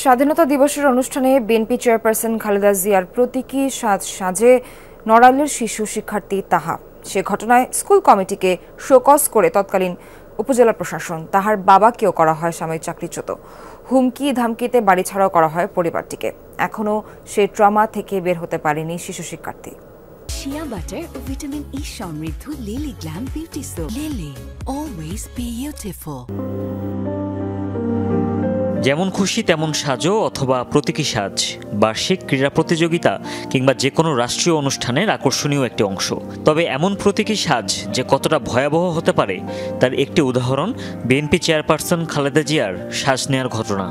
স্বাধীনতা দিবসের অনুষ্ঠানে বিএনপি চেয়ারপারসন খালেদা জিয়ার প্রতীকী সাজে নড়াইলের শিশু শিক্ষার্থী তাহা। সে ঘটনায় স্কুল কমিটিকে শোকজ করে তৎকালীন উপজেলা প্রশাসন, তাহার বাবাকেও করা হয় সাময়িক চাকরিচ্যুত। হুমকি ধামকিতে বাড়ি ছাড়াও করা হয় পরিবারটিকে। এখনও সে ট্রমা থেকে বের হতে পারেনি শিশু শিক্ষার্থী। শিয়া বাটার ও ভিটামিন ই সমৃদ্ধ lily glam beauty soap. Lily, always beautiful. যেমন খুশি তেমন সাজো অথবা প্রতীকী সাজ বার্ষিক ক্রীড়া প্রতিযোগিতা কিংবা যে কোনো রাষ্ট্রীয় অনুষ্ঠানের আকর্ষণীয় একটি অংশ। তবে এমন প্রতীকী সাজ যে কতটা ভয়াবহ হতে পারে তার একটি উদাহরণ বিএনপি চেয়ারপারসন খালেদা জিয়ার শ্বাস নেয়ার ঘটনা।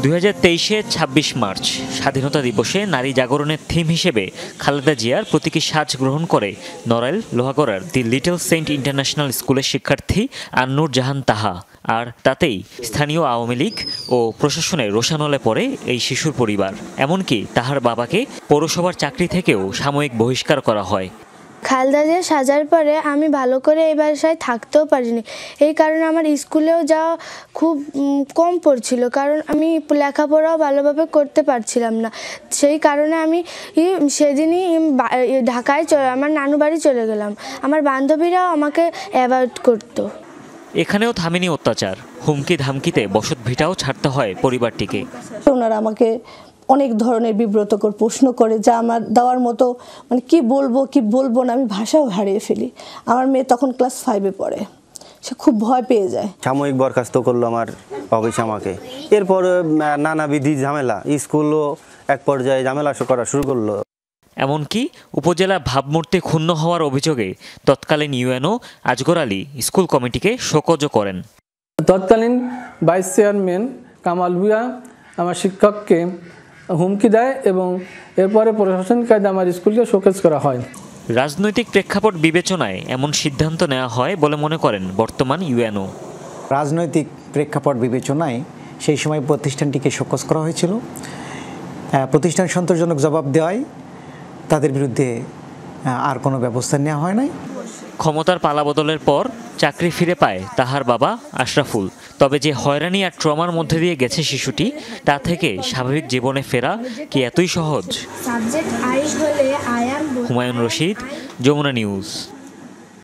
2023-এ 26 মার্চ স্বাধীনতা দিবসে নারী জাগরণের থিম হিসেবে খালেদা জিয়ার প্রতীকী সাজ গ্রহণ করে নড়াইল লোহাগড়ার দি লিটল সেন্ট ইন্টারন্যাশনাল স্কুলের শিক্ষার্থী আন্নুর জাহান তাহা। আর তাতেই স্থানীয় আওয়ামী লীগ ও প্রশাসনের রোষানলে পড়ে এই শিশুর পরিবার। এমনকি তাহার বাবাকে পৌরসভার চাকরি থেকেও সাময়িক বহিষ্কার করা হয়। খালেদা জিয়া সাজার পরে আমি ভালো করে এই বাসায় থাকতেও পারিনি। এই কারণে আমার স্কুলেও যাওয়া খুব কম পড়ছিল, কারণ আমি লেখাপড়াও ভালোভাবে করতে পারছিলাম না। সেই কারণে আমি সেদিনই ঢাকায় আমার নানু বাড়ি চলে গেলাম। আমার বান্ধবীরাও আমাকে অ্যাভয়েড করতো। এখানেও থামেনি অত্যাচার। হুমকি ধামকিতে বসত ভিটাও ছাড়তে হয় পরিবারটিকে। ওনারা আমাকে অনেক ধরনের বিব্রতকর প্রশ্ন করে, যা আমার দেওয়ার মতো, মানে কি বলবো না, আমি ভাষাও হারিয়ে ফেলি। আমার মেয়ে তখন ক্লাস 5-এ পড়ে, সে খুব ভয় পেয়ে যায়। সাময়িক বরখাস্ত করলো আমার অফিস আমাকে। এরপর নানাবিধি ঝামেলা, স্কুলও এক পর্যায়ে ঝামেলা করা শুরু করলো। এমনকি উপজেলা ভাবমূর্তি ক্ষুণ্ণ হওয়ার অভিযোগে তৎকালীন ইউএনও আজগর আলী স্কুল কমিটিকে শোকজও করেন। তৎকালীন ভাইস চেয়ারম্যান কামাল ভুঁইয়া আমার শিক্ষককে হুমকি দেয় এবং এরপরে প্রশাসনিক কায়দায় আমার স্কুলকে শোকেজ করা হয়। রাজনৈতিক প্রেক্ষাপট বিবেচনায় এমন সিদ্ধান্ত নেওয়া হয় বলে মনে করেন বর্তমান ইউএনও। রাজনৈতিক প্রেক্ষাপট বিবেচনায় সেই সময় প্রতিষ্ঠানটিকে শোকজ করা হয়েছিল। প্রতিষ্ঠান সন্তোষজনক জবাব দেওয়ায় তাদের বিরুদ্ধে আর কোনো ব্যবস্থা নেওয়া হয় নাই। ক্ষমতার পালাবদলের পর চাকরি ফিরে পায় তাহার বাবা আশরাফুল। তবে যে হয়রানি আর ট্রমার মধ্যে দিয়ে গেছে শিশুটি, তা থেকে স্বাভাবিক জীবনে ফেরা কি এতই সহজ? হুমায়ুন রশিদ, যমুনা নিউজ।